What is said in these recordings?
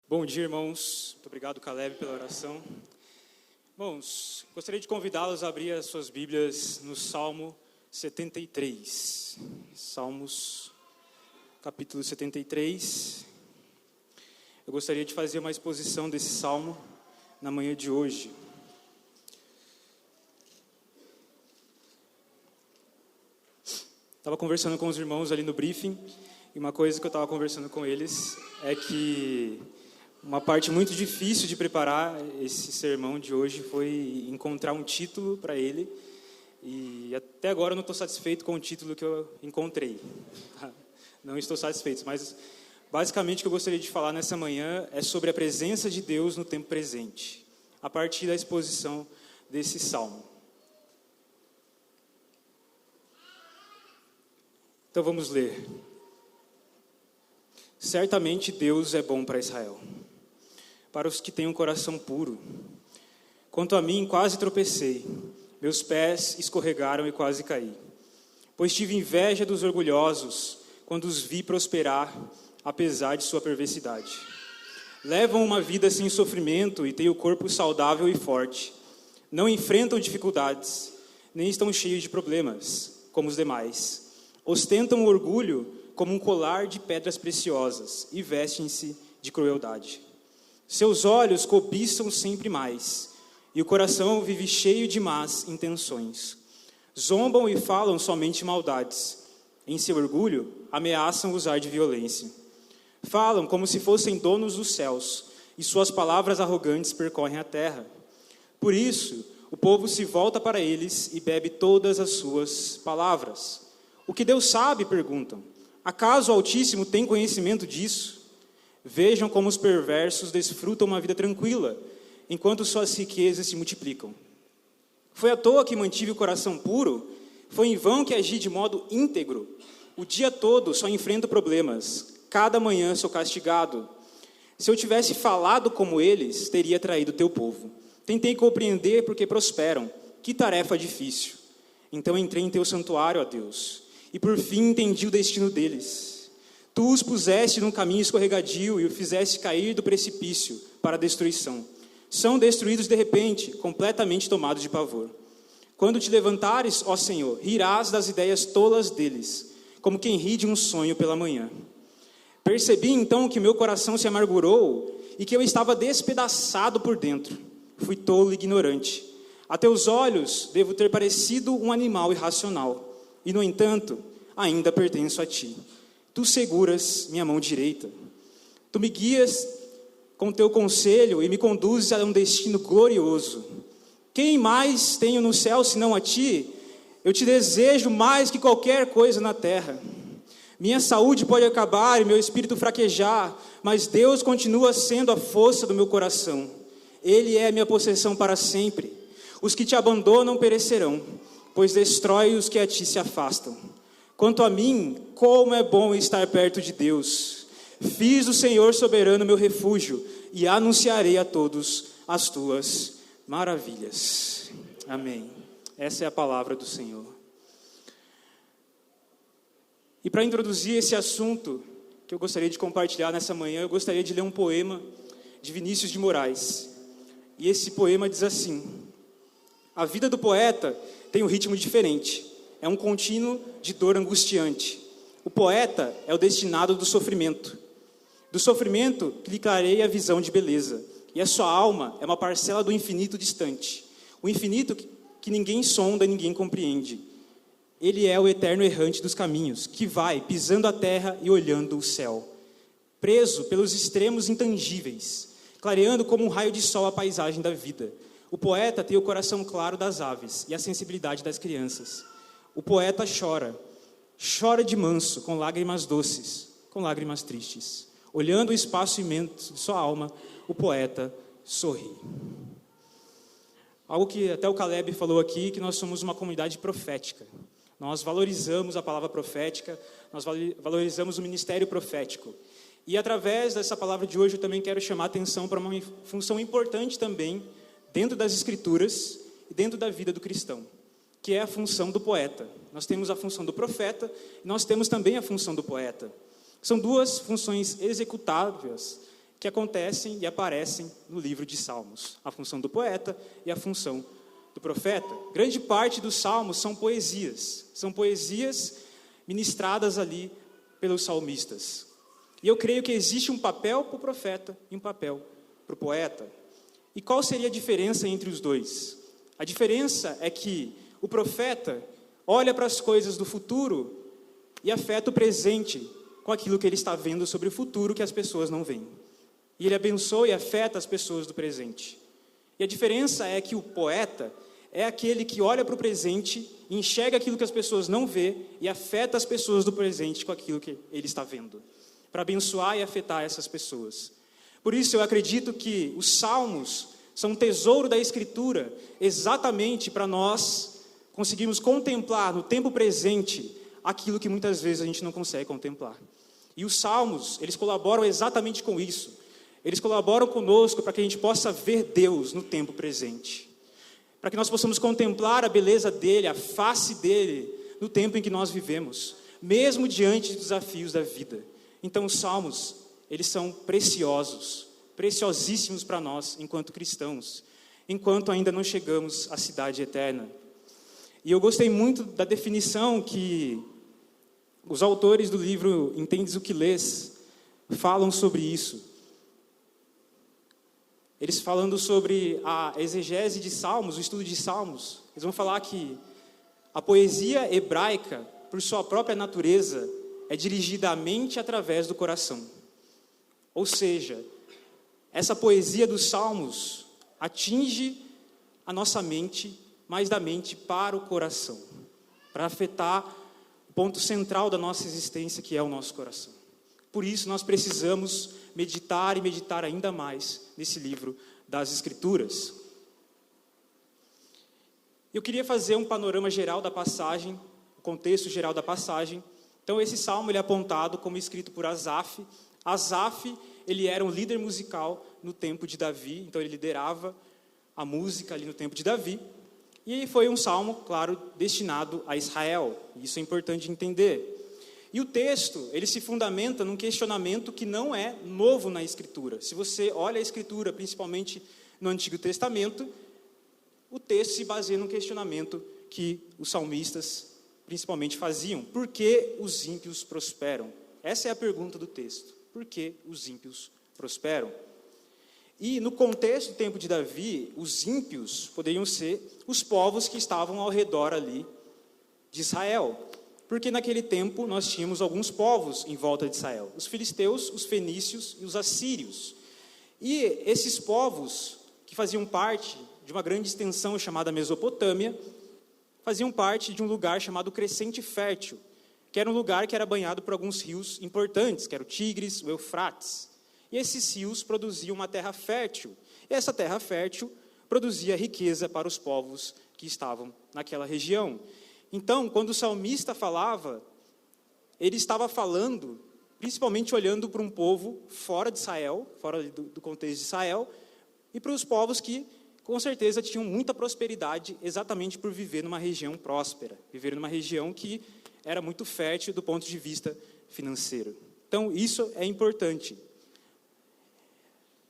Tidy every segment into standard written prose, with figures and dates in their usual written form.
Bom dia, irmãos. Muito obrigado, Caleb, pela oração. Irmãos, gostaria de convidá-los a abrir as suas Bíblias no Salmo 73. Salmos, capítulo 73. Eu gostaria de fazer uma exposição desse salmo na manhã de hoje. Estava conversando com os irmãos ali no briefing, e uma coisa que eu estava conversando com eles é que uma parte muito difícil de preparar esse sermão de hoje foi encontrar um título para ele, e até agora eu não estou satisfeito com o título que eu encontrei. Não estou satisfeito, mas basicamente o que eu gostaria de falar nessa manhã é sobre a presença de Deus no tempo presente, a partir da exposição desse salmo. Então vamos ler. Certamente Deus é bom para Israel, para os que têm um coração puro. Quanto a mim, quase tropecei, meus pés escorregaram e quase caí. Pois tive inveja dos orgulhosos, quando os vi prosperar, apesar de sua perversidade. Levam uma vida sem sofrimento e têm o corpo saudável e forte. Não enfrentam dificuldades, nem estão cheios de problemas, como os demais. Ostentam o orgulho como um colar de pedras preciosas e vestem-se de crueldade. Seus olhos cobiçam sempre mais, e o coração vive cheio de más intenções. Zombam e falam somente maldades. Em seu orgulho, ameaçam usar de violência. Falam como se fossem donos dos céus, e suas palavras arrogantes percorrem a terra. Por isso, o povo se volta para eles e bebe todas as suas palavras. O que Deus sabe? Perguntam. Acaso o Altíssimo tem conhecimento disso? Vejam como os perversos desfrutam uma vida tranquila, enquanto suas riquezas se multiplicam. Foi à toa que mantive o coração puro? Foi em vão que agi de modo íntegro? O dia todo só enfrento problemas. Cada manhã sou castigado. Se eu tivesse falado como eles, teria traído teu povo. Tentei compreender porque prosperam. Que tarefa difícil. Então entrei em teu santuário, ó Deus, e por fim entendi o destino deles. Tu os puseste num caminho escorregadio e o fizeste cair do precipício para a destruição. São destruídos de repente, completamente tomados de pavor. Quando te levantares, ó Senhor, rirás das ideias tolas deles, como quem ri de um sonho pela manhã. Percebi então que meu coração se amargurou e que eu estava despedaçado por dentro. Fui tolo e ignorante. A teus olhos devo ter parecido um animal irracional. E, no entanto, ainda pertenço a ti. Tu seguras minha mão direita. Tu me guias com teu conselho e me conduzes a um destino glorioso. Quem mais tenho no céu senão a ti? Eu te desejo mais que qualquer coisa na terra. Minha saúde pode acabar e meu espírito fraquejar, mas Deus continua sendo a força do meu coração. Ele é minha possessão para sempre. Os que te abandonam perecerão, pois destrói os que a ti se afastam. Quanto a mim, como é bom estar perto de Deus. Fiz do Senhor soberano meu refúgio, e anunciarei a todos as tuas maravilhas. Amém. Essa é a palavra do Senhor. E para introduzir esse assunto que eu gostaria de compartilhar nessa manhã, eu gostaria de ler um poema de Vinícius de Moraes. E esse poema diz assim: a vida do poeta tem um ritmo diferente. É um contínuo de dor angustiante. O poeta é o destinado do sofrimento. Do sofrimento que lhe clareia a visão de beleza. E a sua alma é uma parcela do infinito distante. O infinito que ninguém sonda, ninguém compreende. Ele é o eterno errante dos caminhos, que vai pisando a terra e olhando o céu. Preso pelos extremos intangíveis, clareando como um raio de sol a paisagem da vida. O poeta tem o coração claro das aves e a sensibilidade das crianças. O poeta chora de manso, com lágrimas doces, com lágrimas tristes. Olhando o espaço imenso de sua alma, o poeta sorri. Algo que até o Caleb falou aqui, que nós somos uma comunidade profética. Nós valorizamos a palavra profética, nós valorizamos o ministério profético. E através dessa palavra de hoje eu também quero chamar a atenção para uma função importante também, dentro das Escrituras e dentro da vida do cristão, que é a função do poeta. Nós temos a função do profeta e nós temos também a função do poeta. São duas funções executáveis que acontecem e aparecem no livro de Salmos. A função do poeta e a função do profeta. Grande parte dos Salmos são poesias ministradas ali pelos salmistas. E eu creio que existe um papel para o profeta e um papel para o poeta. E qual seria a diferença entre os dois? A diferença é que o profeta olha para as coisas do futuro e afeta o presente com aquilo que ele está vendo sobre o futuro que as pessoas não veem. E ele abençoa e afeta as pessoas do presente. E a diferença é que o poeta é aquele que olha para o presente, enxerga aquilo que as pessoas não vêem e afeta as pessoas do presente com aquilo que ele está vendo, para abençoar e afetar essas pessoas. Por isso eu acredito que os Salmos são um tesouro da Escritura, exatamente para nós conseguirmos contemplar no tempo presente aquilo que muitas vezes a gente não consegue contemplar. E os Salmos, eles colaboram exatamente com isso. Eles colaboram conosco para que a gente possa ver Deus no tempo presente. Para que nós possamos contemplar a beleza dele, a face dele, no tempo em que nós vivemos, mesmo diante dos desafios da vida. Então os Salmos, eles são preciosos, preciosíssimos para nós, enquanto cristãos, enquanto ainda não chegamos à cidade eterna. E eu gostei muito da definição que os autores do livro Entendes o que Lês falam sobre isso. Eles falando sobre a exegese de Salmos, o estudo de Salmos, eles vão falar que a poesia hebraica, por sua própria natureza, é dirigida à mente através do coração. Ou seja, essa poesia dos Salmos atinge a nossa mente, mas da mente para o coração, para afetar o ponto central da nossa existência, que é o nosso coração. Por isso, nós precisamos meditar e meditar ainda mais nesse livro das Escrituras. Eu queria fazer um panorama geral da passagem, o contexto geral da passagem. Então, esse salmo ele é apontado como escrito por Asaf. Asaf, ele era um líder musical no tempo de Davi, então ele liderava a música ali no tempo de Davi. E foi um salmo, claro, destinado a Israel. Isso é importante entender. E o texto, ele se fundamenta num questionamento que não é novo na Escritura. Se você olha a Escritura, principalmente no Antigo Testamento, o texto se baseia num questionamento que os salmistas principalmente faziam. Por que os ímpios prosperam? Essa é a pergunta do texto. Por que os ímpios prosperam? E no contexto do tempo de Davi, os ímpios poderiam ser os povos que estavam ao redor ali de Israel. Porque naquele tempo nós tínhamos alguns povos em volta de Israel. Os filisteus, os fenícios e os assírios. E esses povos, que faziam parte de uma grande extensão chamada Mesopotâmia, faziam parte de um lugar chamado Crescente Fértil, que era um lugar que era banhado por alguns rios importantes, que era o Tigres, o Eufrates. E esses rios produziam uma terra fértil. E essa terra fértil produzia riqueza para os povos que estavam naquela região. Então, quando o salmista falava, ele estava falando, principalmente olhando para um povo fora de Israel, fora do contexto de Israel, e para os povos que, com certeza, tinham muita prosperidade exatamente por viver numa região próspera, viver numa região que era muito fértil do ponto de vista financeiro. Então, isso é importante.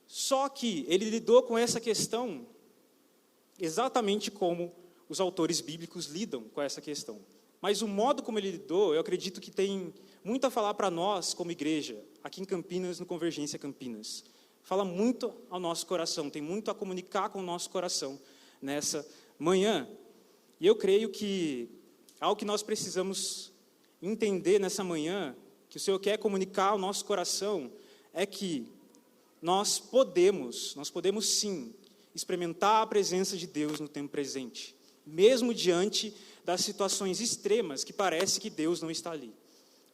Só que ele lidou com essa questão exatamente como os autores bíblicos lidam com essa questão. Mas o modo como ele lidou, eu acredito que tem muito a falar para nós, como igreja, aqui em Campinas, no Convergência Campinas. Fala muito ao nosso coração, tem muito a comunicar com o nosso coração nessa manhã. E eu creio que algo que nós precisamos entender nessa manhã, que o Senhor quer comunicar ao nosso coração, é que nós podemos sim, experimentar a presença de Deus no tempo presente. Mesmo diante das situações extremas que parece que Deus não está ali.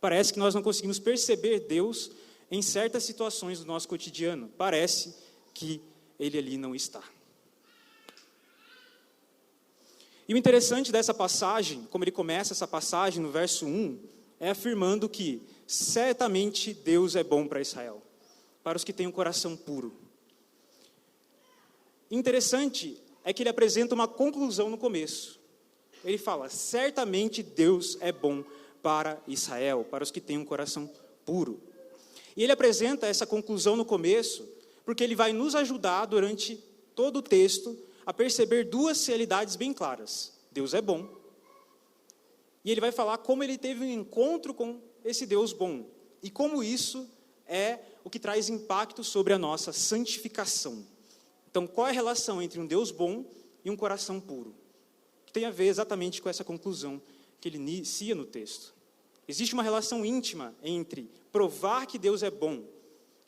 Parece que nós não conseguimos perceber Deus em certas situações do nosso cotidiano. Parece que Ele ali não está. E o interessante dessa passagem, como ele começa essa passagem no verso 1, é afirmando que certamente Deus é bom para Israel, para os que têm um coração puro. Interessante é que ele apresenta uma conclusão no começo. Ele fala, certamente Deus é bom para Israel, para os que têm um coração puro. E ele apresenta essa conclusão no começo, porque ele vai nos ajudar durante todo o texto a perceber duas realidades bem claras. Deus é bom. E ele vai falar como ele teve um encontro com esse Deus bom. E como isso é o que traz impacto sobre a nossa santificação. Então, qual é a relação entre um Deus bom e um coração puro? Que tem a ver exatamente com essa conclusão que ele inicia no texto. Existe uma relação íntima entre provar que Deus é bom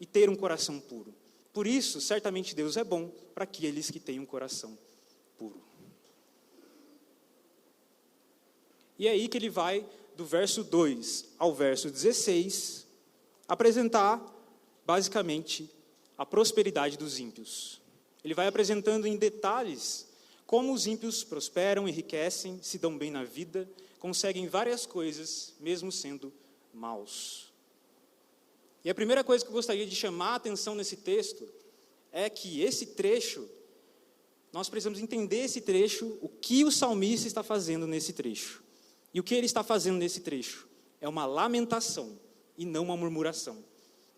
e ter um coração puro. Por isso, certamente Deus é bom para aqueles que têm um coração puro. E é aí que ele vai, do verso 2 ao verso 16, apresentar, basicamente, a prosperidade dos ímpios. Ele vai apresentando em detalhes como os ímpios prosperam, enriquecem, se dão bem na vida, conseguem várias coisas, mesmo sendo maus. E a primeira coisa que eu gostaria de chamar a atenção nesse texto é que esse trecho, nós precisamos entender esse trecho, o que o salmista está fazendo nesse trecho. E o que ele está fazendo nesse trecho? É uma lamentação e não uma murmuração.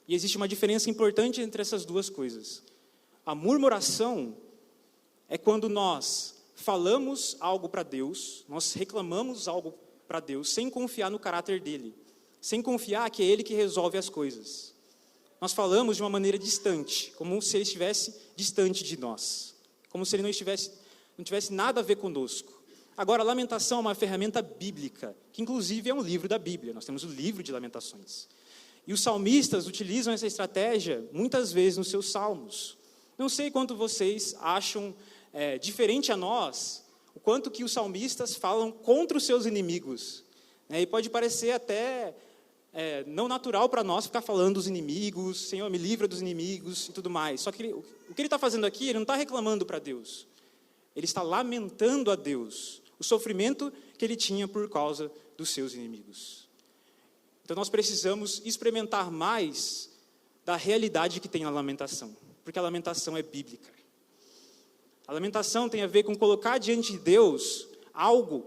E existe uma diferença importante entre essas duas coisas. A murmuração é quando nós falamos algo para Deus, nós reclamamos algo para Deus, sem confiar no caráter dele, sem confiar que é ele que resolve as coisas. Nós falamos de uma maneira distante, como se ele estivesse distante de nós, como se ele não tivesse nada a ver conosco. Agora, a lamentação é uma ferramenta bíblica, que inclusive é um livro da Bíblia, nós temos o livro de Lamentações. E os salmistas utilizam essa estratégia muitas vezes nos seus salmos. Não sei quanto vocês acham diferente a nós, o quanto que os salmistas falam contra os seus inimigos. E pode parecer até não natural para nós ficar falando dos inimigos, Senhor, me livra dos inimigos e tudo mais. Só que o que ele está fazendo aqui, ele não está reclamando para Deus. Ele está lamentando a Deus o sofrimento que ele tinha por causa dos seus inimigos. Então nós precisamos experimentar mais da realidade que tem na lamentação, porque a lamentação é bíblica. A lamentação tem a ver com colocar diante de Deus algo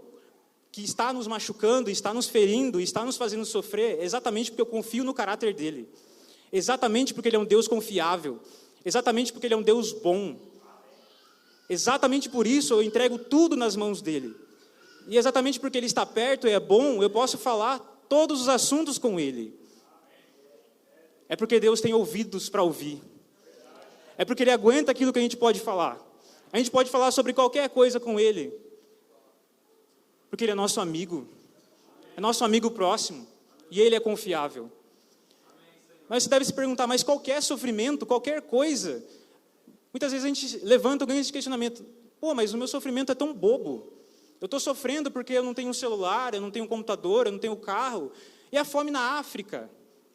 que está nos machucando, está nos ferindo, está nos fazendo sofrer, exatamente porque eu confio no caráter dele, exatamente porque ele é um Deus confiável, exatamente porque ele é um Deus bom, exatamente por isso eu entrego tudo nas mãos dele, e exatamente porque ele está perto e é bom, eu posso falar todos os assuntos com ele. É porque Deus tem ouvidos para ouvir, é porque ele aguenta aquilo que a gente pode falar. A gente pode falar sobre qualquer coisa com ele, porque ele é nosso amigo próximo, e ele é confiável. Mas você deve se perguntar, mas qualquer sofrimento, qualquer coisa, muitas vezes a gente levanta o grande questionamento, mas o meu sofrimento é tão bobo, eu estou sofrendo porque eu não tenho um celular, eu não tenho um computador, eu não tenho um carro, e a fome na África,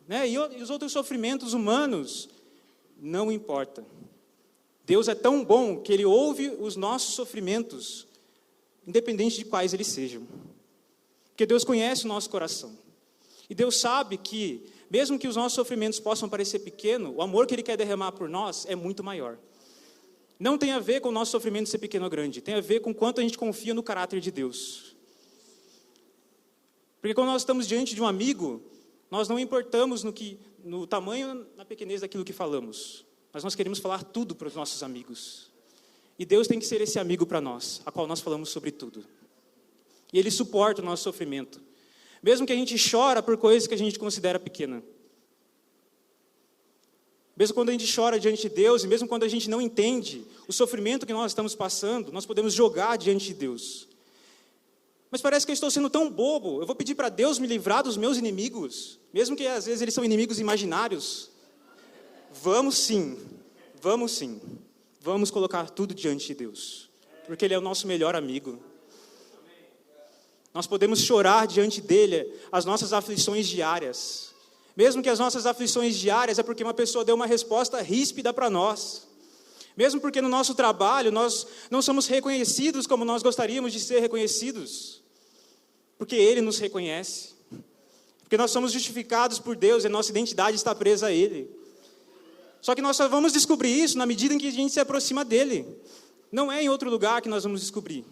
e os outros sofrimentos humanos, não importa. Deus é tão bom que ele ouve os nossos sofrimentos, independente de quais eles sejam. Porque Deus conhece o nosso coração. E Deus sabe que, mesmo que os nossos sofrimentos possam parecer pequenos, o amor que ele quer derramar por nós é muito maior. Não tem a ver com o nosso sofrimento ser pequeno ou grande, tem a ver com quanto a gente confia no caráter de Deus. Porque quando nós estamos diante de um amigo, nós não importamos no tamanho, na pequenez daquilo que falamos. Mas nós queremos falar tudo para os nossos amigos. E Deus tem que ser esse amigo para nós, a qual nós falamos sobre tudo. E Ele suporta o nosso sofrimento. Mesmo que a gente chora por coisas que a gente considera pequena. Mesmo quando a gente chora diante de Deus, e mesmo quando a gente não entende o sofrimento que nós estamos passando, nós podemos jogar diante de Deus. Mas parece que eu estou sendo tão bobo, eu vou pedir para Deus me livrar dos meus inimigos, mesmo que às vezes eles são inimigos imaginários. Vamos sim, vamos colocar tudo diante de Deus, porque Ele é o nosso melhor amigo. Nós podemos chorar diante dEle as nossas aflições diárias, mesmo que as nossas aflições diárias é porque uma pessoa deu uma resposta ríspida para nós, mesmo porque no nosso trabalho nós não somos reconhecidos como nós gostaríamos de ser reconhecidos, porque Ele nos reconhece, porque nós somos justificados por Deus e a nossa identidade está presa a Ele. Só que nós só vamos descobrir isso na medida em que a gente se aproxima dEle. Não é em outro lugar que nós vamos descobrir.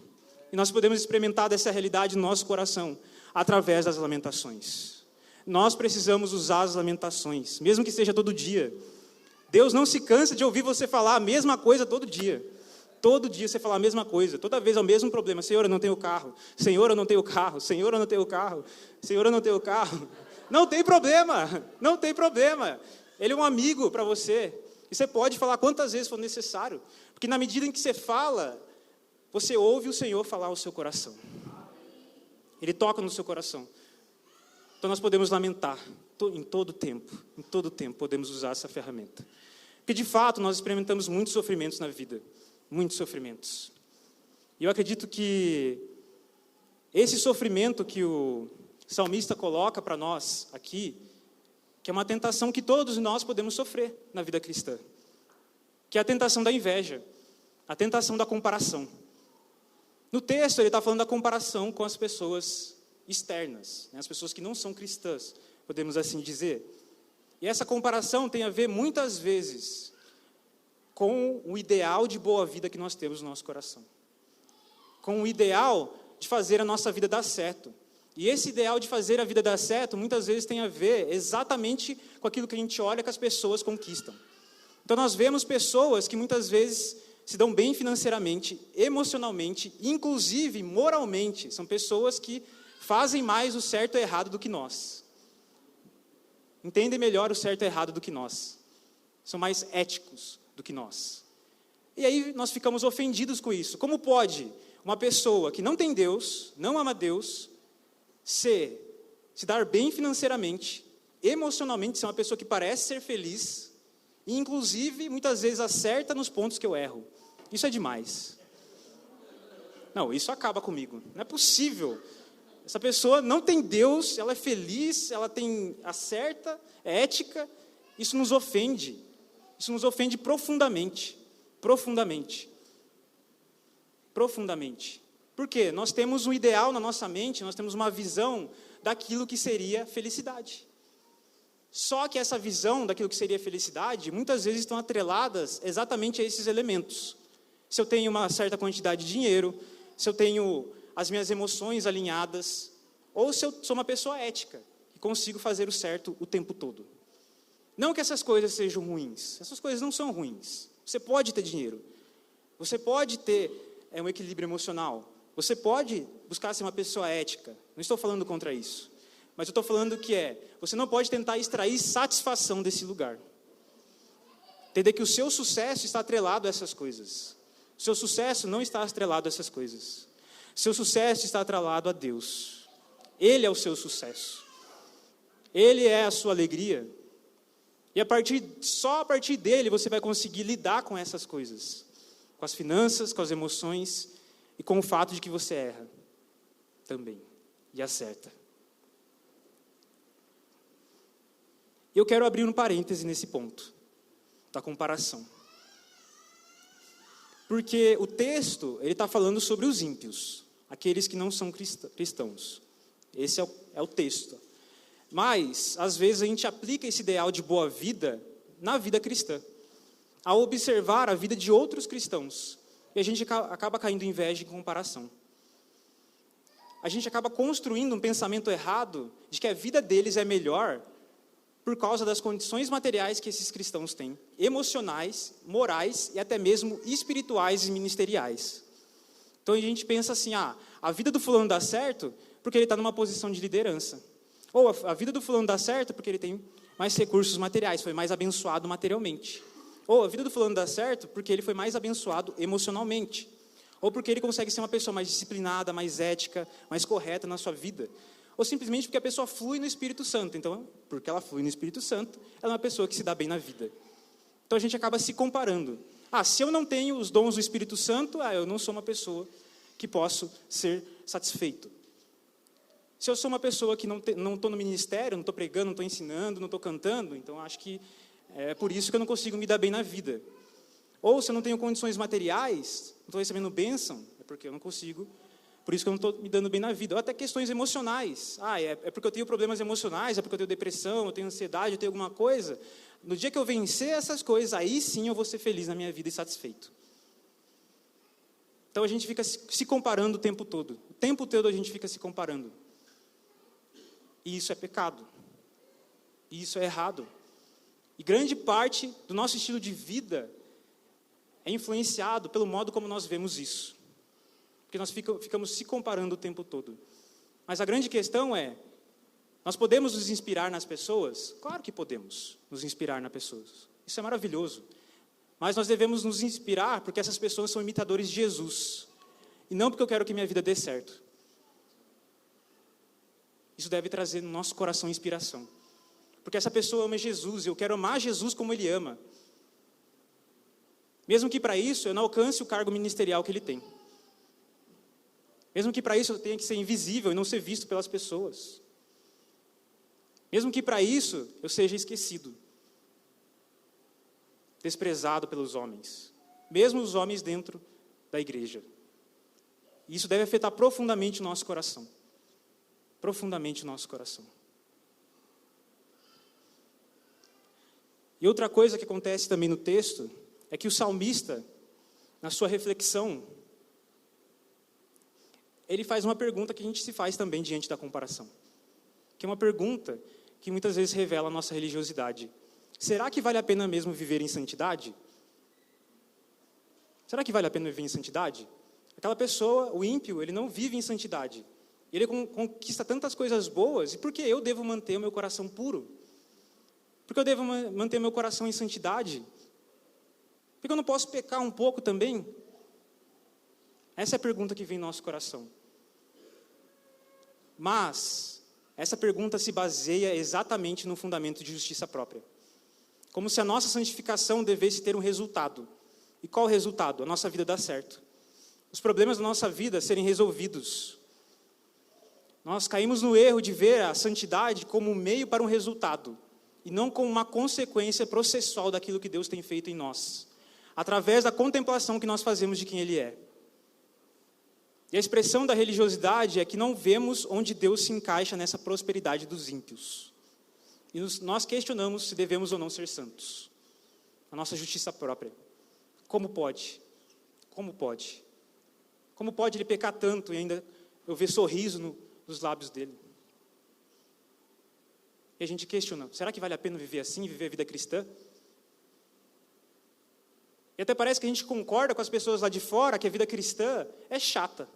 E nós podemos experimentar dessa realidade no nosso coração, através das lamentações. nós precisamos usar as lamentações, mesmo que seja todo dia. Deus não se cansa de ouvir você falar a mesma coisa todo dia. Todo dia você fala a mesma coisa, toda vez é o mesmo problema. Senhor, eu não tenho carro. Senhor, eu não tenho carro. Senhor, eu não tenho carro. Senhor, eu não tenho carro. Não tem problema, não tem problema. Ele é um amigo para você. E você pode falar quantas vezes for necessário. Porque na medida em que você fala, você ouve o Senhor falar ao seu coração. Ele toca no seu coração. Então nós podemos lamentar em todo tempo podemos usar essa ferramenta. Porque de fato nós experimentamos muitos sofrimentos na vida. Muitos sofrimentos. E eu acredito que esse sofrimento que o salmista coloca para nós aqui, que é uma tentação que todos nós podemos sofrer na vida cristã, que é a tentação da inveja, a tentação da comparação. No texto ele está falando da comparação com as pessoas externas, né, as pessoas que não são cristãs, podemos assim dizer. E essa comparação tem a ver muitas vezes com o ideal de boa vida que nós temos no nosso coração. Com o ideal de fazer a nossa vida dar certo. E esse ideal de fazer a vida dar certo, muitas vezes tem a ver exatamente com aquilo que a gente olha que as pessoas conquistam. Então nós vemos pessoas que muitas vezes se dão bem financeiramente, emocionalmente, inclusive moralmente. São pessoas que fazem mais o certo e o errado do que nós. Entendem melhor o certo e o errado do que nós. São mais éticos do que nós. E aí nós ficamos ofendidos com isso. Como pode uma pessoa que não tem Deus, não ama Deus, se dar bem financeiramente, emocionalmente, ser uma pessoa que parece ser feliz, e inclusive muitas vezes acerta nos pontos que eu erro? Isso é demais. Não, isso acaba comigo. Não é possível. Essa pessoa não tem Deus, ela é feliz, ela acerta, é ética. Isso nos ofende. Isso nos ofende profundamente. Profundamente. Profundamente. Por quê? Nós temos um ideal na nossa mente, nós temos uma visão daquilo que seria felicidade. Só que essa visão daquilo que seria felicidade, muitas vezes estão atreladas exatamente a esses elementos. Se eu tenho uma certa quantidade de dinheiro, se eu tenho as minhas emoções alinhadas, ou se eu sou uma pessoa ética, que consigo fazer o certo o tempo todo. Não que essas coisas sejam ruins, essas coisas não são ruins. Você pode ter dinheiro, você pode ter um equilíbrio emocional, você pode buscar ser uma pessoa ética, não estou falando contra isso, mas eu estou falando que você não pode tentar extrair satisfação desse lugar. Entender que o seu sucesso está atrelado a essas coisas. O seu sucesso não está atrelado a essas coisas. O seu sucesso está atrelado a Deus. Ele é o seu sucesso. Ele é a sua alegria. E só a partir dele você vai conseguir lidar com essas coisas. Com as finanças, com as emoções e com o fato de que você erra também. E acerta. Eu quero abrir um parêntese nesse ponto da comparação. Porque o texto, ele está falando sobre os ímpios, aqueles que não são cristãos. Esse é o texto. Mas, às vezes, a gente aplica esse ideal de boa vida na vida cristã, ao observar a vida de outros cristãos. E a gente acaba caindo em inveja e comparação. A gente acaba construindo um pensamento errado de que a vida deles é melhor por causa das condições materiais que esses cristãos têm, emocionais, morais e até mesmo espirituais e ministeriais. Então a gente pensa assim, a vida do fulano dá certo porque ele está numa posição de liderança. Ou a vida do fulano dá certo porque ele tem mais recursos materiais, foi mais abençoado materialmente. Ou a vida do fulano dá certo porque ele foi mais abençoado emocionalmente. Ou porque ele consegue ser uma pessoa mais disciplinada, mais ética, mais correta na sua vida. Ou simplesmente porque a pessoa flui no Espírito Santo. Então, porque ela flui no Espírito Santo, ela é uma pessoa que se dá bem na vida. Então, a gente acaba se comparando. Se eu não tenho os dons do Espírito Santo, eu não sou uma pessoa que posso ser satisfeito. Se eu sou uma pessoa que não estou no ministério, não estou pregando, não estou ensinando, não estou cantando, então acho que é por isso que eu não consigo me dar bem na vida. Ou se eu não tenho condições materiais, não estou recebendo bênção, é porque eu não consigo. Por isso que eu não estou me dando bem na vida. Ou até questões emocionais. É porque eu tenho problemas emocionais, é porque eu tenho depressão, eu tenho ansiedade, eu tenho alguma coisa. No dia que eu vencer essas coisas, aí sim eu vou ser feliz na minha vida e satisfeito. Então a gente fica se comparando o tempo todo. O tempo todo a gente fica se comparando. E isso é pecado. E isso é errado. E grande parte do nosso estilo de vida é influenciado pelo modo como nós vemos isso. Porque nós ficamos se comparando o tempo todo. Mas a grande questão é, nós podemos nos inspirar nas pessoas? Claro que podemos nos inspirar nas pessoas. Isso é maravilhoso. Mas nós devemos nos inspirar porque essas pessoas são imitadores de Jesus. E não porque eu quero que minha vida dê certo. Isso deve trazer no nosso coração inspiração. Porque essa pessoa ama Jesus e eu quero amar Jesus como Ele ama. Mesmo que para isso eu não alcance o cargo ministerial que Ele tem. Mesmo que para isso eu tenha que ser invisível e não ser visto pelas pessoas. Mesmo que para isso eu seja esquecido. Desprezado pelos homens. Mesmo os homens dentro da igreja. E isso deve afetar profundamente o nosso coração. Profundamente o nosso coração. E outra coisa que acontece também no texto é que o salmista, na sua reflexão, ele faz uma pergunta que a gente se faz também diante da comparação. Que é uma pergunta que muitas vezes revela a nossa religiosidade. Será que vale a pena mesmo viver em santidade? Será que vale a pena viver em santidade? Aquela pessoa, o ímpio, ele não vive em santidade. Ele conquista tantas coisas boas, e por que eu devo manter o meu coração puro? Por que eu devo manter meu coração em santidade? Por que eu não posso pecar um pouco também? Essa é a pergunta que vem em nosso coração. Mas essa pergunta se baseia exatamente no fundamento de justiça própria. Como se a nossa santificação devesse ter um resultado. E qual o resultado? A nossa vida dar certo. Os problemas da nossa vida serem resolvidos. Nós caímos no erro de ver a santidade como um meio para um resultado. E não como uma consequência processual daquilo que Deus tem feito em nós. Através da contemplação que nós fazemos de quem Ele é. E a expressão da religiosidade é que não vemos onde Deus se encaixa nessa prosperidade dos ímpios. E nós questionamos se devemos ou não ser santos. A nossa justiça própria. Como pode? Como pode? Como pode ele pecar tanto e ainda eu ver sorriso nos lábios dele? E a gente questiona, será que vale a pena viver assim, viver a vida cristã? E até parece que a gente concorda com as pessoas lá de fora que a vida cristã é chata.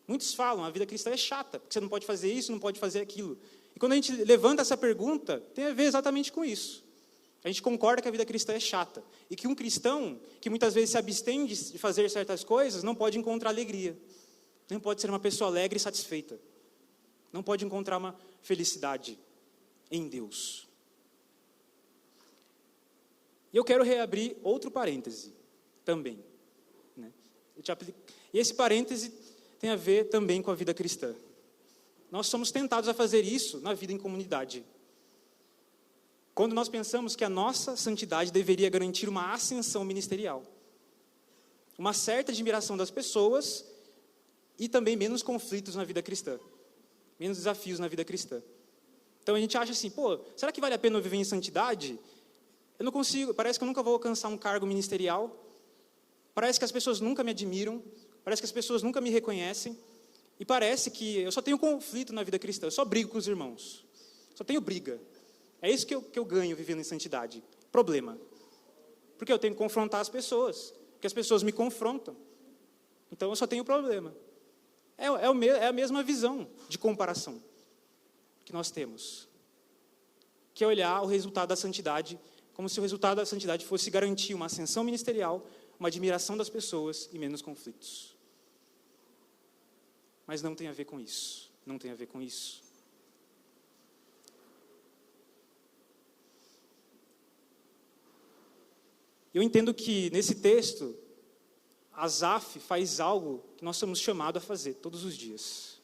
Muitos falam, a vida cristã é chata, porque você não pode fazer isso, não pode fazer aquilo. E quando a gente levanta essa pergunta, tem a ver exatamente com isso. A gente concorda que a vida cristã é chata. E que um cristão, que muitas vezes se abstém de fazer certas coisas, não pode encontrar alegria. Não pode ser uma pessoa alegre e satisfeita. Não pode encontrar uma felicidade em Deus. E eu quero reabrir outro parêntese também. Né? E esse parêntese tem a ver também com a vida cristã. Nós somos tentados a fazer isso na vida em comunidade. Quando nós pensamos que a nossa santidade deveria garantir uma ascensão ministerial. Uma certa admiração das pessoas e também menos conflitos na vida cristã. Menos desafios na vida cristã. Então a gente acha assim, será que vale a pena eu viver em santidade? Eu não consigo, parece que eu nunca vou alcançar um cargo ministerial. Parece que as pessoas nunca me admiram. Parece que as pessoas nunca me reconhecem. E parece que eu só tenho conflito na vida cristã. Eu só brigo com os irmãos. Só tenho briga. É isso que eu ganho vivendo em santidade. Problema. Porque eu tenho que confrontar as pessoas. Porque as pessoas me confrontam. Então eu só tenho problema. É a mesma visão de comparação que nós temos. Que é olhar o resultado da santidade como se o resultado da santidade fosse garantir uma ascensão ministerial, uma admiração das pessoas e menos conflitos. Mas não tem a ver com isso. Não tem a ver com isso. Eu entendo que, nesse texto, Asaf faz algo que nós somos chamados a fazer todos os dias.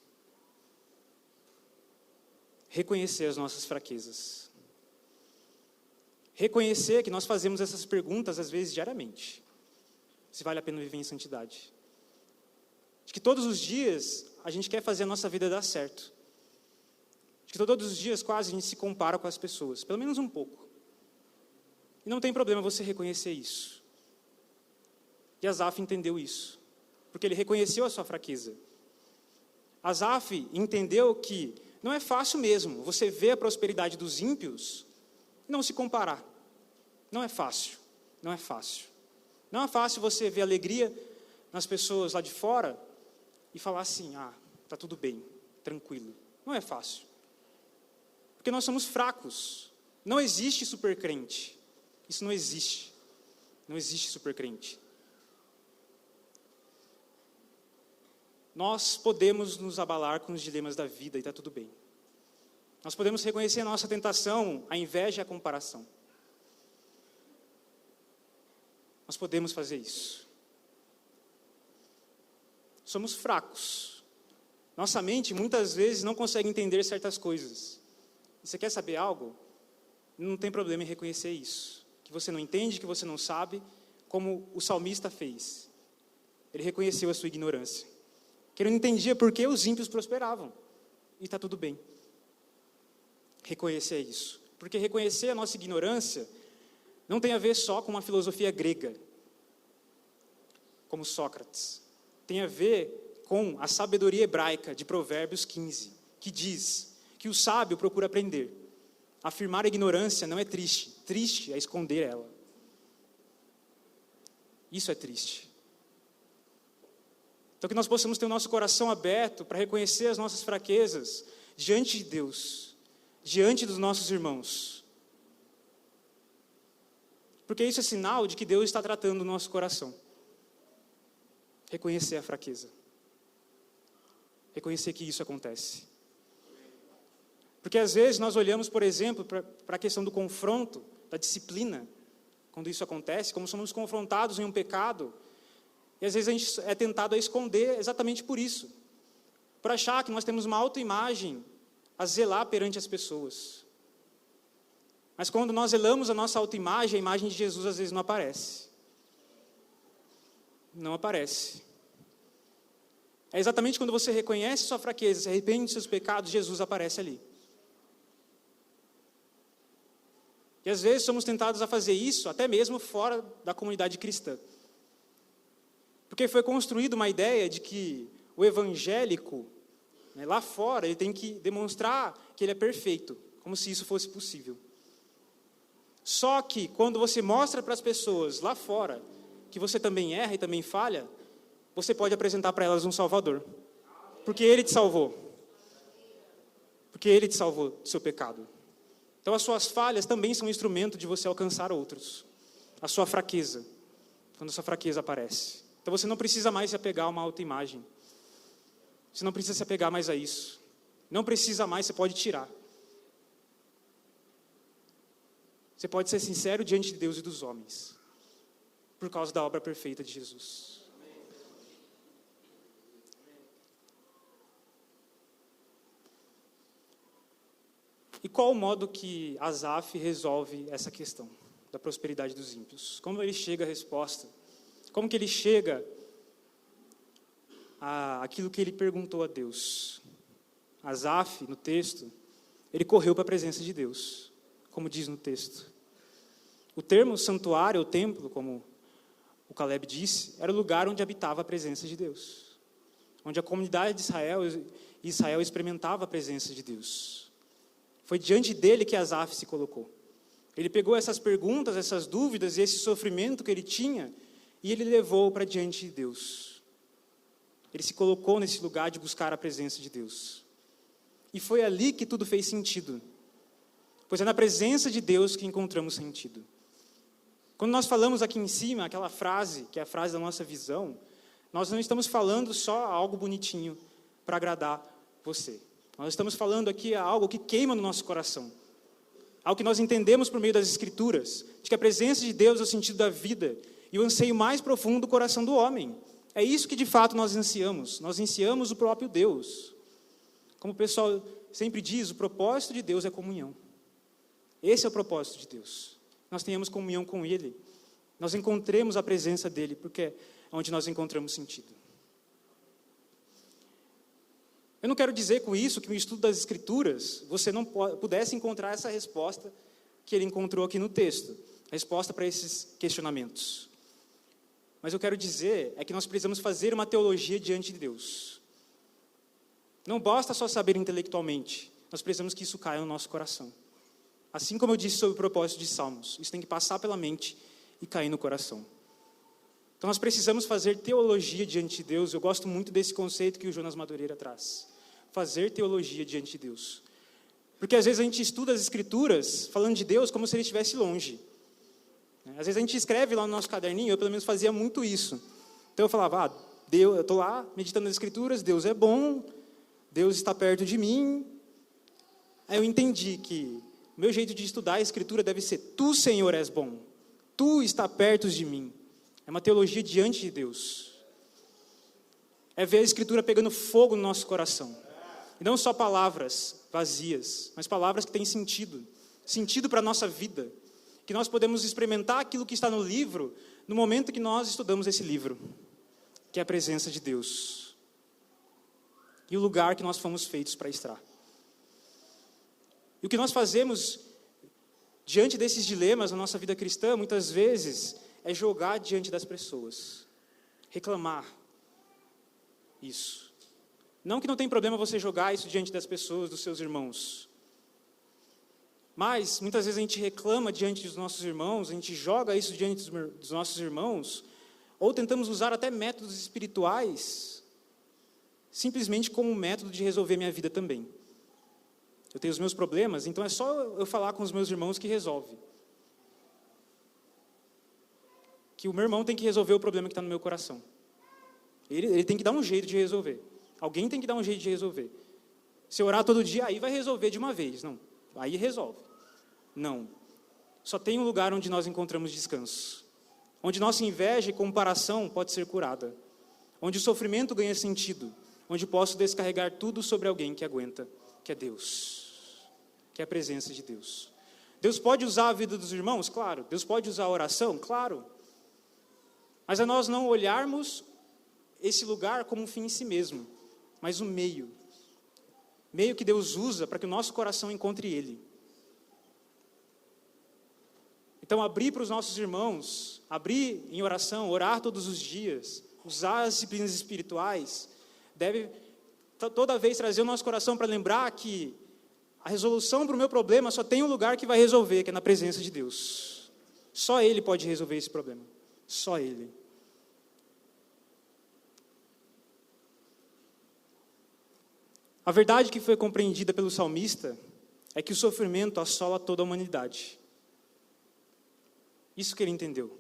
Reconhecer as nossas fraquezas. Reconhecer que nós fazemos essas perguntas, às vezes, diariamente. Se vale a pena viver em santidade. De que todos os dias a gente quer fazer a nossa vida dar certo. De que todos os dias quase a gente se compara com as pessoas. Pelo menos um pouco. E não tem problema você reconhecer isso. E Asaf entendeu isso. Porque ele reconheceu a sua fraqueza. Asaf entendeu que não é fácil mesmo você ver a prosperidade dos ímpios não se comparar. Não é fácil, não é fácil. Não é fácil você ver alegria nas pessoas lá de fora e falar assim, está tudo bem, tranquilo. Não é fácil. Porque nós somos fracos. Não existe supercrente. Isso não existe. Não existe supercrente. Nós podemos nos abalar com os dilemas da vida e está tudo bem. Nós podemos reconhecer a nossa tentação, a inveja e a comparação. Nós podemos fazer isso. Somos fracos. Nossa mente muitas vezes não consegue entender certas coisas. E você quer saber algo? Não tem problema em reconhecer isso. Que você não entende, que você não sabe, como o salmista fez. Ele reconheceu a sua ignorância. Que ele não entendia por que os ímpios prosperavam. E está tudo bem. Reconhecer isso. Porque reconhecer a nossa ignorância não tem a ver só com uma filosofia grega, como Sócrates. Tem a ver com a sabedoria hebraica de Provérbios 15, que diz que o sábio procura aprender. Afirmar a ignorância não é triste. Triste é esconder ela. Isso é triste. Então que nós possamos ter o nosso coração aberto para reconhecer as nossas fraquezas diante de Deus, diante dos nossos irmãos. Porque isso é sinal de que Deus está tratando o nosso coração. Reconhecer a fraqueza. Reconhecer que isso acontece. Porque às vezes nós olhamos, por exemplo, para a questão do confronto, da disciplina, quando isso acontece, como somos confrontados em um pecado, e às vezes a gente é tentado a esconder exatamente por isso. Por achar que nós temos uma autoimagem a zelar perante as pessoas. Mas quando nós zelamos a nossa autoimagem, a imagem de Jesus às vezes não aparece. Não aparece. É exatamente quando você reconhece sua fraqueza, se arrepende dos seus pecados, Jesus aparece ali. E às vezes somos tentados a fazer isso, até mesmo fora da comunidade cristã. Porque foi construída uma ideia de que o evangélico, lá fora, ele tem que demonstrar que ele é perfeito, como se isso fosse possível. Só que, quando você mostra para as pessoas lá fora que você também erra e também falha, você pode apresentar para elas um Salvador. Porque Ele te salvou. Porque Ele te salvou do seu pecado. Então, as suas falhas também são um instrumento de você alcançar outros. A sua fraqueza, quando a sua fraqueza aparece. Então, você não precisa mais se apegar a uma autoimagem. Você não precisa se apegar mais a isso. Não precisa mais, você pode tirar. Você pode ser sincero diante de Deus e dos homens. Por causa da obra perfeita de Jesus. E qual o modo que Asaf resolve essa questão da prosperidade dos ímpios? Como ele chega à resposta? Como que ele chega àquilo que ele perguntou a Deus? Asaf, no texto, ele correu para a presença de Deus, como diz no texto. O termo santuário, ou templo, como o Caleb disse, era o lugar onde habitava a presença de Deus. Onde a comunidade de Israel experimentava a presença de Deus. Foi diante dele que Asaf se colocou. Ele pegou essas perguntas, essas dúvidas e esse sofrimento que ele tinha e ele levou para diante de Deus. Ele se colocou nesse lugar de buscar a presença de Deus. E foi ali que tudo fez sentido. Pois é na presença de Deus que encontramos sentido. Quando nós falamos aqui em cima, aquela frase, que é a frase da nossa visão, nós não estamos falando só algo bonitinho para agradar você. Nós estamos falando aqui algo que queima no nosso coração. Algo que nós entendemos por meio das Escrituras, de que a presença de Deus é o sentido da vida e o anseio mais profundo do coração do homem. É isso que de fato nós ansiamos. Nós ansiamos o próprio Deus. Como o pessoal sempre diz, o propósito de Deus é comunhão. Esse é o propósito de Deus. Nós tenhamos comunhão com Ele. Nós encontremos a presença dEle, porque é onde nós encontramos sentido. Eu não quero dizer com isso que no estudo das Escrituras você não pudesse encontrar essa resposta que ele encontrou aqui no texto. A resposta para esses questionamentos. Mas eu quero dizer é que nós precisamos fazer uma teologia diante de Deus. Não basta só saber intelectualmente. Nós precisamos que isso caia no nosso coração. Assim como eu disse sobre o propósito de Salmos, isso tem que passar pela mente e cair no coração. Então nós precisamos fazer teologia diante de Deus. Eu gosto muito desse conceito que o Jonas Madureira traz. Fazer teologia diante de Deus. Porque às vezes a gente estuda as Escrituras falando de Deus como se Ele estivesse longe. Às vezes a gente escreve lá no nosso caderninho, eu pelo menos fazia muito isso. Então eu falava, Deus, eu estou lá meditando nas Escrituras, Deus é bom, Deus está perto de mim. Aí eu entendi que o meu jeito de estudar a Escritura deve ser, Tu, Senhor, és bom, Tu está perto de mim. É uma teologia diante de Deus. É ver a Escritura pegando fogo no nosso coração. E não só palavras vazias, mas palavras que têm sentido. Sentido para a nossa vida. Que nós podemos experimentar aquilo que está no livro, no momento que nós estudamos esse livro. Que é a presença de Deus. E o lugar que nós fomos feitos para estar. E o que nós fazemos diante desses dilemas na nossa vida cristã, muitas vezes, é jogar diante das pessoas. Reclamar. Isso. Não que não tem problema você jogar isso diante das pessoas, dos seus irmãos. Mas, muitas vezes a gente reclama diante dos nossos irmãos, a gente joga isso diante dos nossos irmãos, ou tentamos usar até métodos espirituais, simplesmente como um método de resolver minha vida também. Eu tenho os meus problemas, então é só eu falar com os meus irmãos que resolve. Que o meu irmão tem que resolver o problema que está no meu coração. Ele tem que dar um jeito de resolver. Alguém tem que dar um jeito de resolver. Se eu orar todo dia, aí vai resolver de uma vez. Não, aí resolve. Não. Só tem um lugar onde nós encontramos descanso. Onde nossa inveja e comparação pode ser curada. Onde o sofrimento ganha sentido. Onde posso descarregar tudo sobre alguém que aguenta, que é Deus. Que é a presença de Deus. Deus pode usar a vida dos irmãos? Claro. Deus pode usar a oração? Claro. Mas a nós não olharmos esse lugar como um fim em si mesmo, mas um meio. Meio que Deus usa para que o nosso coração encontre Ele. Então, abrir para os nossos irmãos, abrir em oração, orar todos os dias, usar as disciplinas espirituais, deve toda vez trazer o nosso coração para lembrar que a resolução para o meu problema só tem um lugar que vai resolver, que é na presença de Deus. Só Ele pode resolver esse problema. Só Ele. A verdade que foi compreendida pelo salmista é que o sofrimento assola toda a humanidade. Isso que ele entendeu.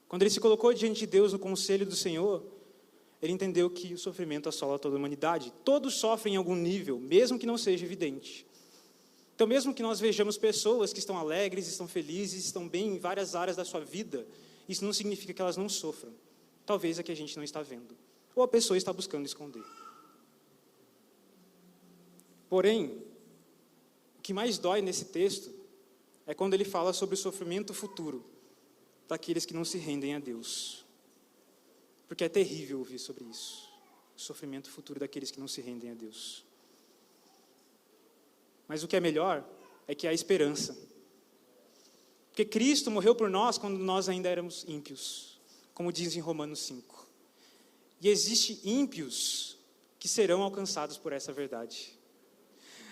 Quando ele se colocou diante de Deus no conselho do Senhor, ele entendeu que o sofrimento assola toda a humanidade. Todos sofrem em algum nível, mesmo que não seja evidente. Então, mesmo que nós vejamos pessoas que estão alegres, estão felizes, estão bem em várias áreas da sua vida, isso não significa que elas não sofram. Talvez é que a gente não está vendo. Ou a pessoa está buscando esconder. Porém, o que mais dói nesse texto é quando ele fala sobre o sofrimento futuro daqueles que não se rendem a Deus. Porque é terrível ouvir sobre isso. O sofrimento futuro daqueles que não se rendem a Deus. Mas o que é melhor é que há esperança. Porque Cristo morreu por nós quando nós ainda éramos ímpios, como diz em Romanos 5. E existem ímpios que serão alcançados por essa verdade.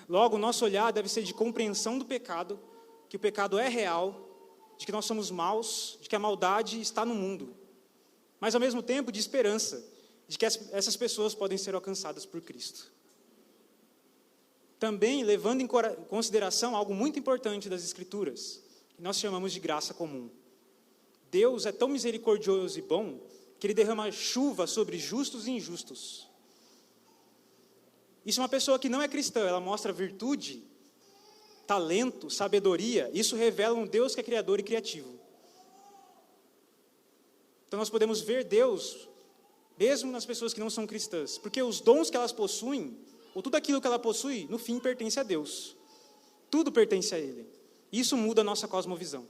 Logo, o nosso olhar deve ser de compreensão do pecado, que o pecado é real, de que nós somos maus, de que a maldade está no mundo. Mas, ao mesmo tempo, de esperança, de que essas pessoas podem ser alcançadas por Cristo. Também levando em consideração algo muito importante das Escrituras, que nós chamamos de graça comum. Deus é tão misericordioso e bom, que Ele derrama chuva sobre justos e injustos. Isso é uma pessoa que não é cristã, ela mostra virtude, talento, sabedoria. Isso revela um Deus que é criador e criativo. Então nós podemos ver Deus, mesmo nas pessoas que não são cristãs, porque os dons que elas possuem, ou tudo aquilo que ela possui, no fim pertence a Deus. Tudo pertence a Ele. Isso muda a nossa cosmovisão.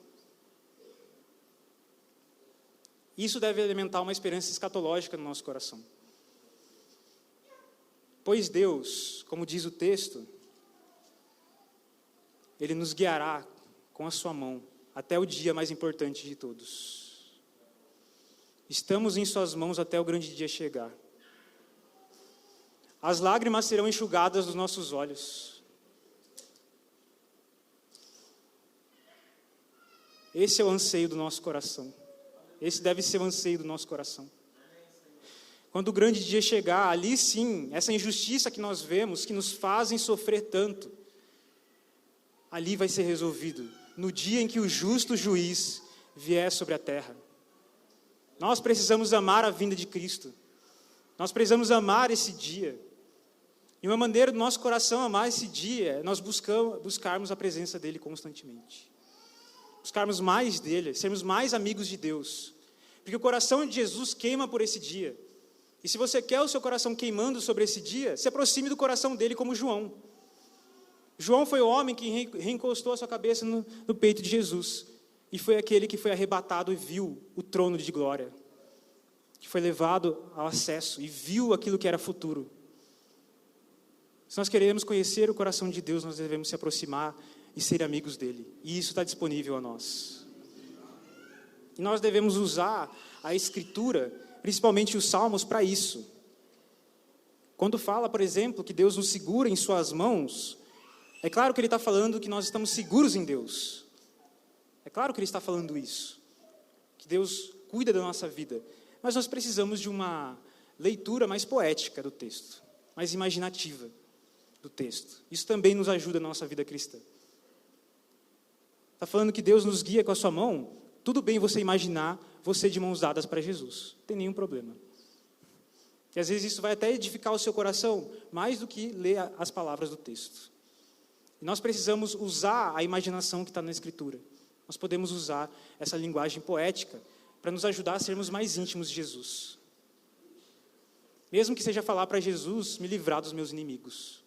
Isso deve alimentar uma esperança escatológica no nosso coração. Pois Deus, como diz o texto, Ele nos guiará com a sua mão até o dia mais importante de todos. Estamos em suas mãos até o grande dia chegar. As lágrimas serão enxugadas dos nossos olhos. Esse é o anseio do nosso coração. Esse deve ser o anseio do nosso coração. Quando o grande dia chegar, ali sim, essa injustiça que nós vemos, que nos fazem sofrer tanto, ali vai ser resolvido, no dia em que o justo juiz vier sobre a terra. Nós precisamos amar a vinda de Cristo. Nós precisamos amar esse dia. E uma maneira do nosso coração amar esse dia é nós buscarmos a presença dEle constantemente. Buscarmos mais dEle, sermos mais amigos de Deus. Porque o coração de Jesus queima por esse dia. E se você quer o seu coração queimando sobre esse dia, se aproxime do coração dele como João. João foi o homem que reencostou a sua cabeça no peito de Jesus. E foi aquele que foi arrebatado e viu o trono de glória. Que foi levado ao acesso e viu aquilo que era futuro. Se nós queremos conhecer o coração de Deus, nós devemos se aproximar e ser amigos dele. E isso está disponível a nós. E nós devemos usar a Escritura, principalmente os Salmos, para isso. Quando fala, por exemplo, que Deus nos segura em suas mãos, é claro que ele está falando que nós estamos seguros em Deus. É claro que ele está falando isso. Que Deus cuida da nossa vida. Mas nós precisamos de uma leitura mais poética do texto, mais imaginativa do texto. Isso também nos ajuda na nossa vida cristã. Está falando que Deus nos guia com a sua mão, tudo bem você imaginar você de mãos dadas para Jesus, não tem nenhum problema. E às vezes isso vai até edificar o seu coração, mais do que ler as palavras do texto. E nós precisamos usar a imaginação que está na Escritura. Nós podemos usar essa linguagem poética para nos ajudar a sermos mais íntimos de Jesus. Mesmo que seja falar para Jesus, me livrar dos meus inimigos.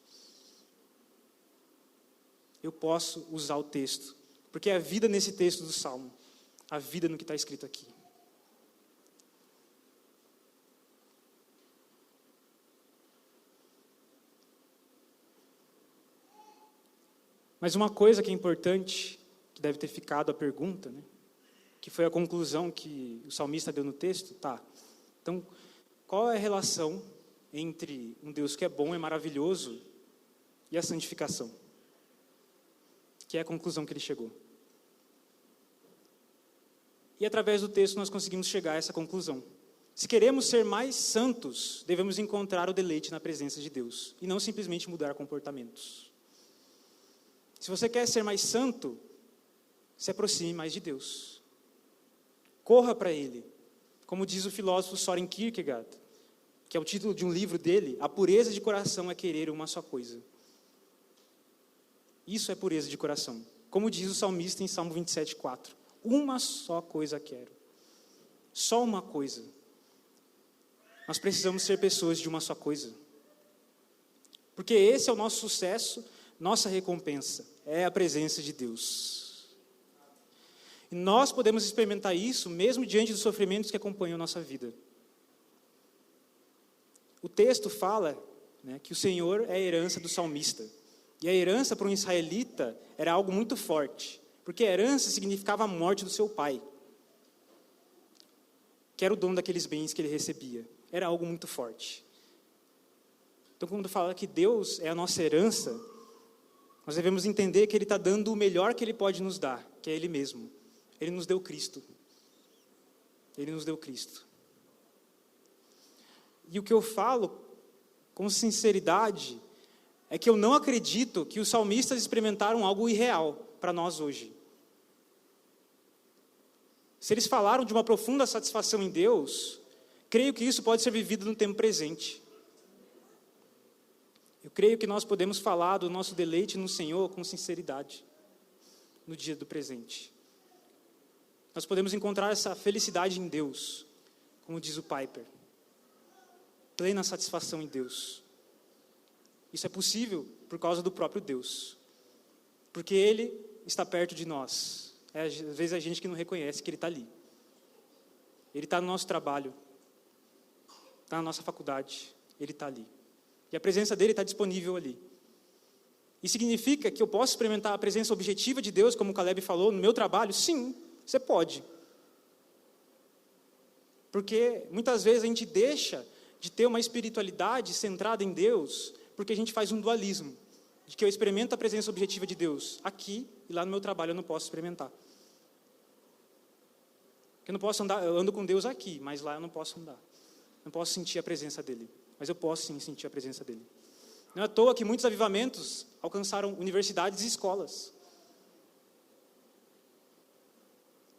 Eu posso usar o texto, porque é a vida nesse texto do Salmo, a vida no que está escrito aqui. Mas uma coisa que é importante, que deve ter ficado a pergunta, né? Que foi a conclusão que o salmista deu no texto, tá? Então, qual é a relação entre um Deus que é bom e maravilhoso e a santificação? Que é a conclusão que ele chegou. E através do texto nós conseguimos chegar a essa conclusão. Se queremos ser mais santos, devemos encontrar o deleite na presença de Deus e não simplesmente mudar comportamentos. Se você quer ser mais santo, se aproxime mais de Deus. Corra para Ele. Como diz o filósofo Søren Kierkegaard, que é o título de um livro dele, a pureza de coração é querer uma só coisa. Isso é pureza de coração. Como diz o salmista em Salmo 27:4. Uma só coisa quero. Só uma coisa. Nós precisamos ser pessoas de uma só coisa. Porque esse é o nosso sucesso, nossa recompensa. É a presença de Deus. E nós podemos experimentar isso mesmo diante dos sofrimentos que acompanham a nossa vida. O texto fala, né, que o Senhor é a herança do salmista. E a herança para um israelita era algo muito forte. Porque a herança significava a morte do seu pai, que era o dono daqueles bens que ele recebia. Era algo muito forte. Então, quando fala que Deus é a nossa herança, nós devemos entender que Ele está dando o melhor que Ele pode nos dar, que é Ele mesmo. Ele nos deu Cristo. Ele nos deu Cristo. E o que eu falo com sinceridade é que eu não acredito que os salmistas experimentaram algo irreal para nós hoje. Se eles falaram de uma profunda satisfação em Deus, creio que isso pode ser vivido no tempo presente. Eu creio que nós podemos falar do nosso deleite no Senhor com sinceridade, no dia do presente. Nós podemos encontrar essa felicidade em Deus, como diz o Piper. Plena satisfação em Deus. Isso é possível por causa do próprio Deus. Porque Ele está perto de nós. Às vezes a gente que não reconhece que Ele está ali. Ele está no nosso trabalho. Está na nossa faculdade. Ele está ali. E a presença dEle está disponível ali. Isso significa que eu posso experimentar a presença objetiva de Deus, como o Caleb falou, no meu trabalho? Sim, você pode. Porque muitas vezes a gente deixa de ter uma espiritualidade centrada em Deus, porque a gente faz um dualismo, de que eu experimento a presença objetiva de Deus aqui, e lá no meu trabalho eu não posso experimentar. Porque eu não posso andar, eu ando com Deus aqui, mas lá eu não posso andar. Não posso sentir a presença dele. Mas eu posso sim sentir a presença dele. Não é à toa que muitos avivamentos alcançaram universidades e escolas.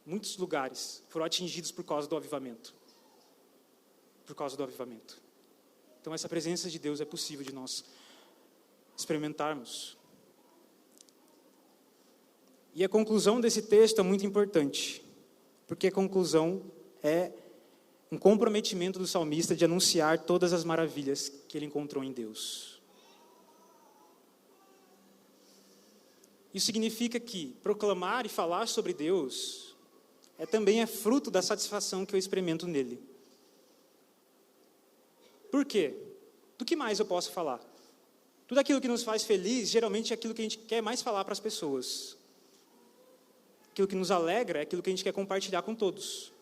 Muitos lugares foram atingidos por causa do avivamento. Por causa do avivamento. Então essa presença de Deus é possível de nós experimentarmos. E a conclusão desse texto é muito importante. Porque a conclusão é um comprometimento do salmista de anunciar todas as maravilhas que ele encontrou em Deus. Isso significa que proclamar e falar sobre Deus também é fruto da satisfação que eu experimento nele. Por quê? Do que mais eu posso falar? Tudo aquilo que nos faz feliz, geralmente é aquilo que a gente quer mais falar para as pessoas. Aquilo que nos alegra é aquilo que a gente quer compartilhar com todos.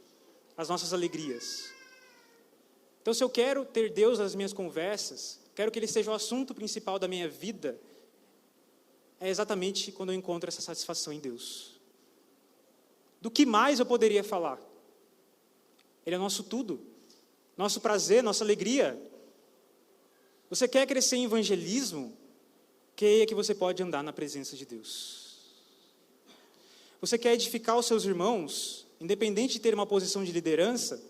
As nossas alegrias. Então, se eu quero ter Deus nas minhas conversas, quero que Ele seja o assunto principal da minha vida, é exatamente quando eu encontro essa satisfação em Deus. Do que mais eu poderia falar? Ele é nosso tudo, nosso prazer, nossa alegria. Você quer crescer em evangelismo? Creia que você pode andar na presença de Deus. Você quer edificar os seus irmãos, independente de ter uma posição de liderança,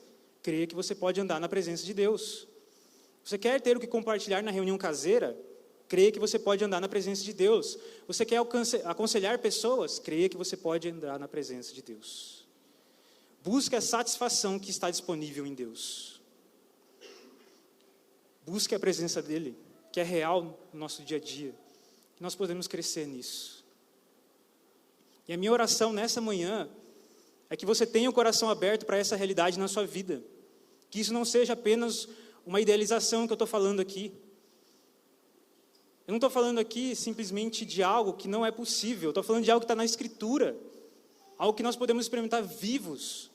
creia que você pode andar na presença de Deus. Você quer ter o que compartilhar na reunião caseira? Creia que você pode andar na presença de Deus. Você quer aconselhar pessoas? Creia que você pode andar na presença de Deus. Busque a satisfação que está disponível em Deus. Busque a presença dEle, que é real no nosso dia a dia. Nós podemos crescer nisso. E a minha oração nessa manhã é que você tenha o coração aberto para essa realidade na sua vida. Que isso não seja apenas uma idealização que eu estou falando aqui. Eu não estou falando aqui simplesmente de algo que não é possível. Eu estou falando de algo que está na Escritura. Algo que nós podemos experimentar vivos.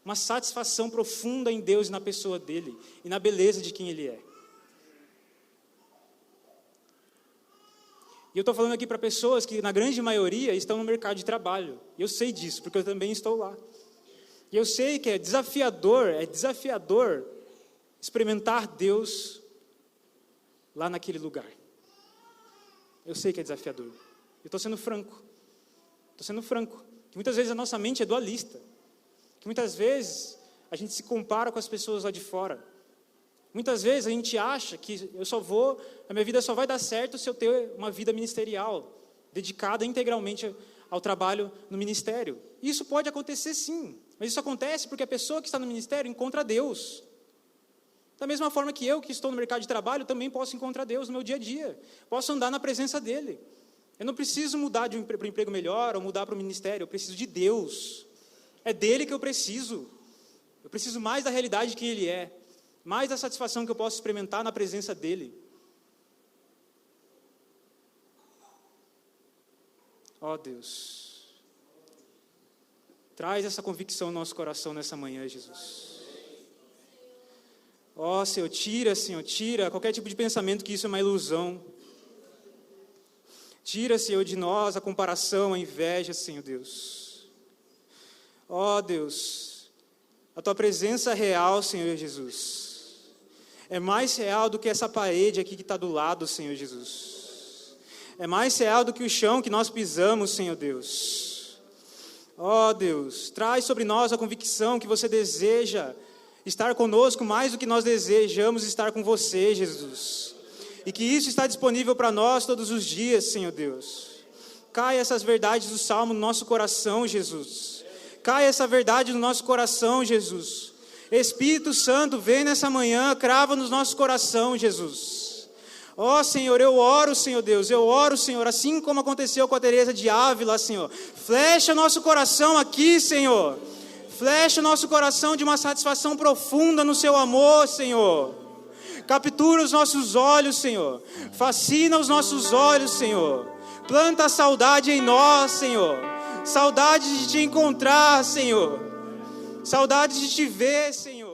Uma satisfação profunda em Deus e na pessoa dEle. E na beleza de quem Ele é. E eu estou falando aqui para pessoas que, na grande maioria, estão no mercado de trabalho. E eu sei disso, porque eu também estou lá. E eu sei que é desafiador experimentar Deus lá naquele lugar. Eu sei que é desafiador. Eu estou sendo franco. Que muitas vezes a nossa mente é dualista. Que muitas vezes a gente se compara com as pessoas lá de fora. Muitas vezes a gente acha que a minha vida só vai dar certo se eu ter uma vida ministerial, dedicada integralmente ao trabalho no ministério. Isso pode acontecer sim, mas isso acontece porque a pessoa que está no ministério encontra Deus. Da mesma forma que eu, que estou no mercado de trabalho, também posso encontrar Deus no meu dia a dia. Posso andar na presença dEle. Eu não preciso mudar para um emprego melhor ou mudar para o ministério, eu preciso de Deus. É dEle que eu preciso. Eu preciso mais da realidade de quem Ele é. Mais da satisfação que eu posso experimentar na presença dEle. Ó Deus, traz essa convicção no nosso coração nessa manhã, Jesus. Ó Senhor, tira qualquer tipo de pensamento que isso é uma ilusão. Tira, Senhor, de nós a comparação, a inveja, Senhor Deus. Ó Deus, a Tua presença real, Senhor Jesus, é mais real do que essa parede aqui que está do lado, Senhor Jesus. É mais real do que o chão que nós pisamos, Senhor Deus. Ó Deus, traz sobre nós a convicção que você deseja estar conosco mais do que nós desejamos estar com você, Jesus. E que isso está disponível para nós todos os dias, Senhor Deus. Caia essas verdades do Salmo no nosso coração, Jesus. Caia essa verdade no nosso coração, Jesus. Espírito Santo, vem nessa manhã, crava nos nossos corações, Jesus. Ó Senhor, eu oro, Senhor Deus, Senhor, assim como aconteceu com a Teresa de Ávila, Senhor. Flecha nosso coração aqui, Senhor. Flecha nosso coração de uma satisfação profunda no seu amor, Senhor. Captura os nossos olhos, Senhor. Fascina os nossos olhos, Senhor. Planta a saudade em nós, Senhor. Saudade de te encontrar, Senhor. Saudade de te ver, Senhor.